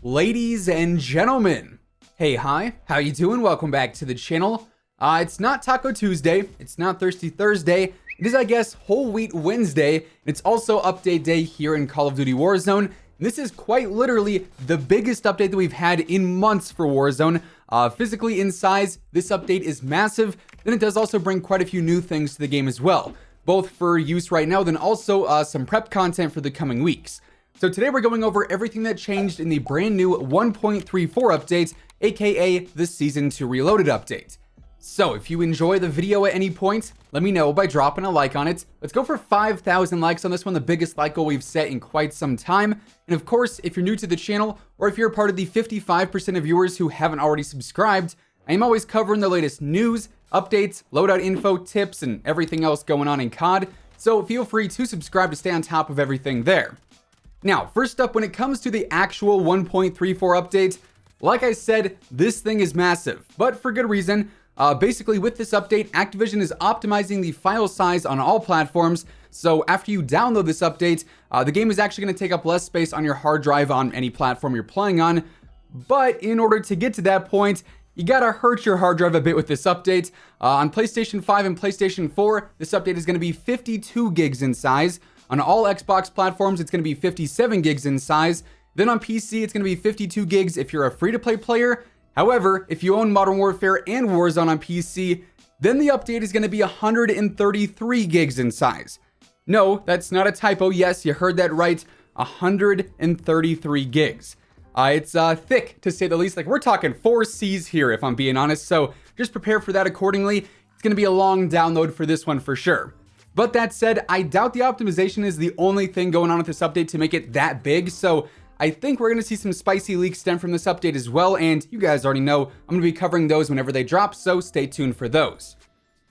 Ladies and gentlemen, hey, hi, how you doing? Welcome back to the channel. It's not Taco Tuesday, it's not Thirsty Thursday, it is, I guess, Whole Wheat Wednesday, and it's also update day here in Call of Duty Warzone. And this is quite literally the biggest update that we've had in months for Warzone. Physically in size, this update is massive, then it does also bring quite a few new things to the game as well, both for use right now, then also some prep content for the coming weeks. So today we're going over everything that changed in the brand new 1.34 update, aka the Season 2 Reloaded update. So if you enjoy the video at any point, let me know by dropping a like on it. Let's go for 5,000 likes on this one, the biggest like goal we've set in quite some time. And of course, if you're new to the channel, or if you're a part of the 55% of viewers who haven't already subscribed, I am always covering the latest news, updates, loadout info, tips, and everything else going on in COD. So feel free to subscribe to stay on top of everything there. Now, first up, when it comes to the actual 1.34 update, like I said, this thing is massive, but for good reason. Basically, with this update, Activision is optimizing the file size on all platforms, so after you download this update, the game is actually going to take up less space on your hard drive on any platform you're playing on. But in order to get to that point, you gotta hurt your hard drive a bit with this update. On PlayStation 5 and PlayStation 4, this update is going to be 52 gigs in size. On all Xbox platforms, it's going to be 57 gigs in size. Then on PC, it's going to be 52 gigs if you're a free-to-play player. However, if you own Modern Warfare and Warzone on PC, then the update is going to be 133 gigs in size. No, that's not a typo. Yes, you heard that right. 133 gigs. It's thick, to say the least. Like, we're talking 4 C's here, if I'm being honest. So just prepare for that accordingly. It's going to be a long download for this one for sure. But that said, I doubt the optimization is the only thing going on with this update to make it that big. So I think we're going to see some spicy leaks stem from this update as well. And you guys already know I'm going to be covering those whenever they drop. So stay tuned for those.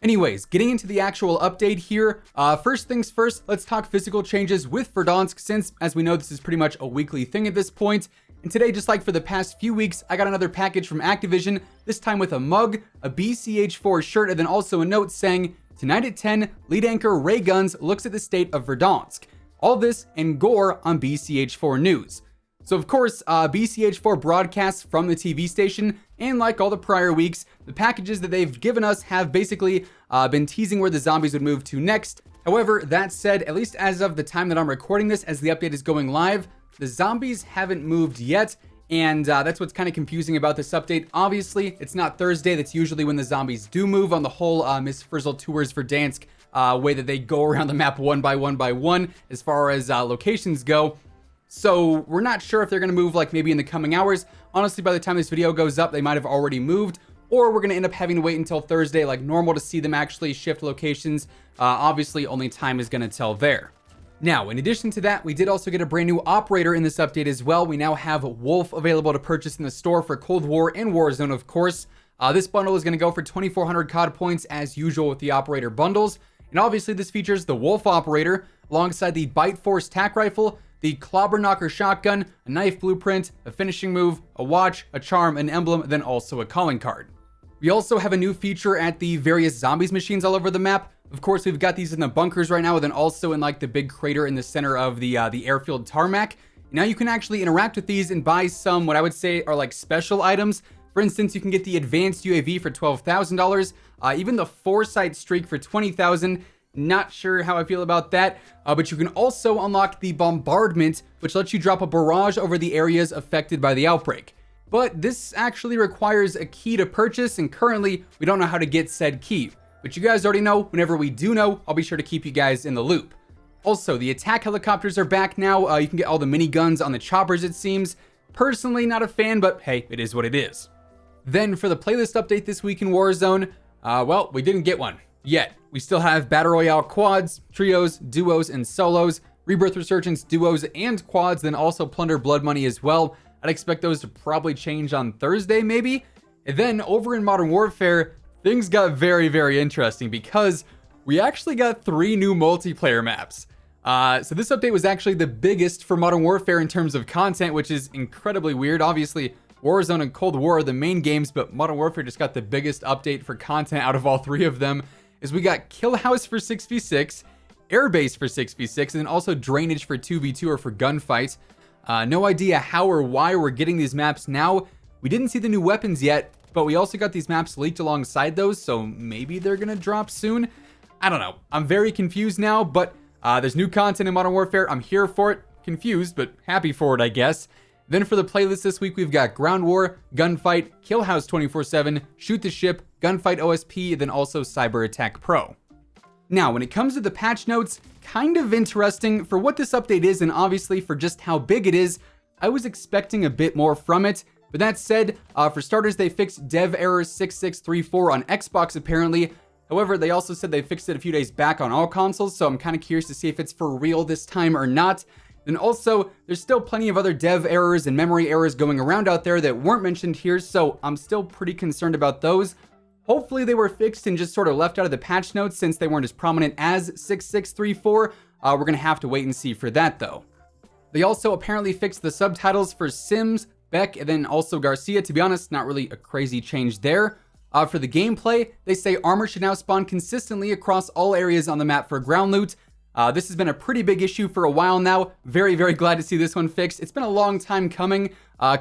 Anyways, getting into the actual update here. First things first, let's talk physical changes with Verdansk, since as we know, this is pretty much a weekly thing at this point. And today, just like for the past few weeks, I got another package from Activision, this time with a mug, a BCH4 shirt, and then also a note saying, "Tonight at 10, lead anchor Ray Guns looks at the state of Verdansk." All this and gore on BCH4 News. So of course, BCH4 broadcasts from the TV station, and like all the prior weeks, the packages that they've given us have basically been teasing where the zombies would move to next. However, that said, at least as of the time that I'm recording this, as the update is going live, the zombies haven't moved yet. And that's what's kind of confusing about this update. Obviously, it's not Thursday. That's usually when the zombies do move on the whole Miss Frizzle Tours Verdansk way that they go around the map one by one as far as locations go. So we're not sure if they're going to move like maybe in the coming hours. Honestly, by the time this video goes up, they might have already moved. Or we're going to end up having to wait until Thursday like normal to see them actually shift locations. Obviously, only time is going to tell there. Now, in addition to that, we did also get a brand new operator in this update as well. We now have Wolf available to purchase in the store for Cold War and Warzone, of course. This bundle is going to go for 2,400 COD points as usual with the operator bundles. And obviously this features the Wolf operator alongside the Bite Force tac rifle, the Clobber Knocker shotgun, a knife blueprint, a finishing move, a watch, a charm, an emblem, then also a calling card. We also have a new feature at the various zombies machines all over the map. Of course, we've got these in the bunkers right now, and then also in like the big crater in the center of the airfield tarmac. Now you can actually interact with these and buy some, what I would say are like special items. For instance, you can get the advanced UAV for $12,000, even the Foresight Streak for $20,000. Not sure how I feel about that, but you can also unlock the Bombardment, which lets you drop a barrage over the areas affected by the outbreak. But this actually requires a key to purchase, and currently we don't know how to get said key. But you guys already know, whenever we do know, I'll be sure to keep you guys in the loop. Also, the attack helicopters are back now. You can get all the miniguns on the choppers, it seems. Personally, not a fan, but hey, it is what it is. Then for the playlist update this week in Warzone, well, we didn't get one yet. We still have Battle Royale quads, trios, duos, and solos, Rebirth Resurgence duos and quads, then also Plunder Blood Money as well. I'd expect those to probably change on Thursday, maybe. And then over in Modern Warfare, things got very, very interesting because we actually got 3 new multiplayer maps. So this update was actually the biggest for Modern Warfare in terms of content, which is incredibly weird. Obviously, Warzone and Cold War are the main games, but Modern Warfare just got the biggest update for content out of all 3 of them. Is we got Kill House for 6v6, Airbase for 6v6, and then also Drainage for 2v2 or for gunfights. No idea how or why we're getting these maps now. We didn't see the new weapons yet, but we also got these maps leaked alongside those, so maybe they're gonna drop soon. I don't know. I'm very confused now, but there's new content in Modern Warfare. I'm here for it. Confused, but happy for it, I guess. Then for the playlist this week, we've got Ground War, Gunfight, Kill House 24/7, Shoot the Ship, Gunfight OSP, then also Cyber Attack Pro. Now, when it comes to the patch notes, kind of interesting for what this update is, and obviously for just how big it is. I was expecting a bit more from it, but that said, for starters, they fixed dev error 6634 on Xbox apparently. However, they also said they fixed it a few days back on all consoles, so I'm kind of curious to see if it's for real this time or not. Then also, there's still plenty of other dev errors and memory errors going around out there that weren't mentioned here, so I'm still pretty concerned about those. Hopefully they were fixed and just sort of left out of the patch notes since they weren't as prominent as 6634. We're gonna have to wait and see for that though. They also apparently fixed the subtitles for Sims, Beck, and then also Garcia. To be honest, not really a crazy change there. For the gameplay, they say armor should now spawn consistently across all areas on the map for ground loot. This has been a pretty big issue for a while now. Very, very glad to see this one fixed. It's been a long time coming.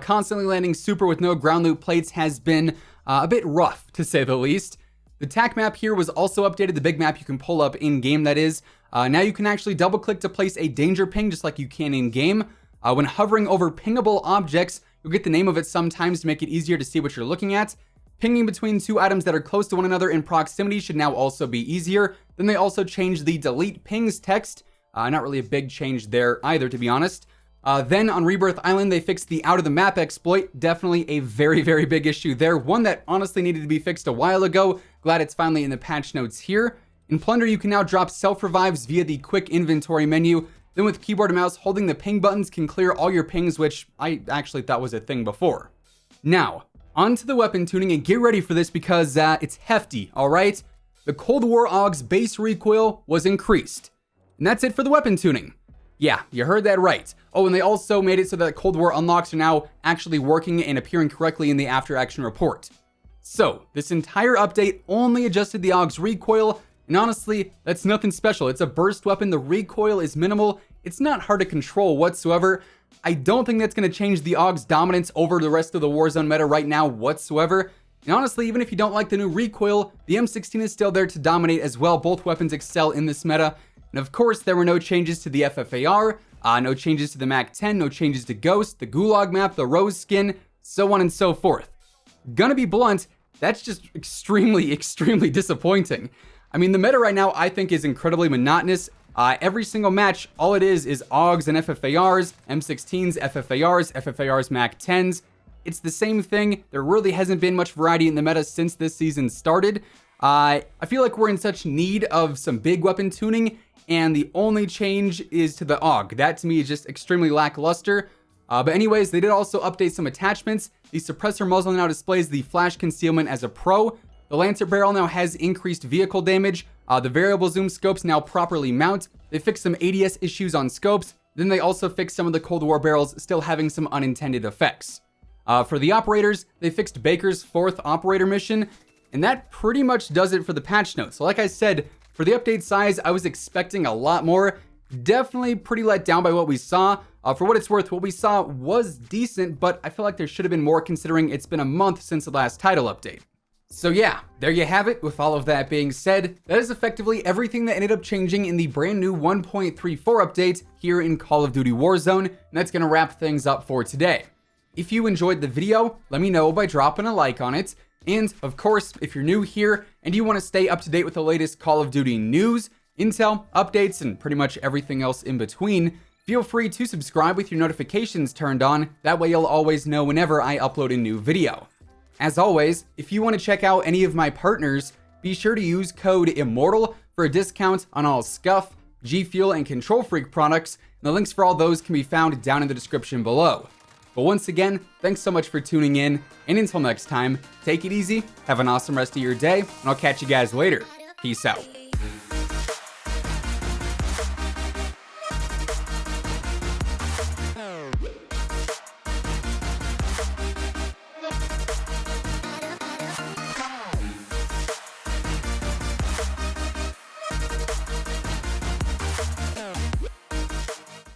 Constantly landing super with no ground loot plates has been a bit rough, to say the least. The TAC map here was also updated, the big map you can pull up in-game, that is. Now you can actually double-click to place a danger ping, just like you can in-game. When hovering over pingable objects, you'll get the name of it sometimes to make it easier to see what you're looking at. Pinging between two items that are close to one another in proximity should now also be easier. Then they also changed the delete pings text. Not really a big change there either, to be honest. Then on Rebirth Island, they fixed the out of the map exploit. Definitely a very, very big issue there. One that honestly needed to be fixed a while ago. Glad it's finally in the patch notes here. In Plunder, you can now drop self-revives via the quick inventory menu. Then with keyboard and mouse, holding the ping buttons can clear all your pings, which I actually thought was a thing before. Now, onto the weapon tuning, and get ready for this because it's hefty, alright? The Cold War AUG's base recoil was increased. And that's it for the weapon tuning. Yeah, you heard that right. Oh, and they also made it so that Cold War unlocks are now actually working and appearing correctly in the after action report. So, this entire update only adjusted the AUG's recoil, and honestly, that's nothing special. It's a burst weapon, the recoil is minimal, it's not hard to control whatsoever. I don't think that's going to change the AUG's dominance over the rest of the Warzone meta right now whatsoever. And honestly, even if you don't like the new recoil, the M16 is still there to dominate as well. Both weapons excel in this meta. And of course, there were no changes to the FFAR, no changes to the MAC-10, no changes to Ghost, the Gulag map, the Rose skin, so on and so forth. Gonna be blunt, that's just extremely, extremely disappointing. I mean, the meta right now I think is incredibly monotonous. Every single match, all it is AUGs and FFARs, M16s, FFARs, MAC-10s. It's the same thing. There really hasn't been much variety in the meta since this season started. I feel like we're in such need of some big weapon tuning, and the only change is to the AUG. That to me is just extremely lackluster. But anyways, they did also update some attachments. The suppressor muzzle now displays the flash concealment as a pro. The Lancer barrel now has increased vehicle damage. The variable zoom scopes now properly mount. They fixed some ADS issues on scopes. Then they also fixed some of the Cold War barrels still having some unintended effects. For the operators, they fixed Baker's 4th operator mission, and that pretty much does it for the patch notes. So like I said, for the update size, I was expecting a lot more. Definitely pretty let down by what we saw. For what it's worth, what we saw was decent, but I feel like there should have been more considering it's been a month since the last title update. So yeah, there you have it. With all of that being said, that is effectively everything that ended up changing in the brand new 1.34 update here in Call of Duty Warzone, and that's gonna wrap things up for today. If you enjoyed the video, let me know by dropping a like on it. And of course, if you're new here and you want to stay up to date with the latest Call of Duty news, intel, updates, and pretty much everything else in between, feel free to subscribe with your notifications turned on. That way you'll always know whenever I upload a new video. As always, if you want to check out any of my partners, be sure to use code WhosImmortal for a discount on all Scuff, G Fuel, and Control Freak products. And the links for all those can be found down in the description below. But once again, thanks so much for tuning in, and until next time, take it easy, have an awesome rest of your day, and I'll catch you guys later. Peace out.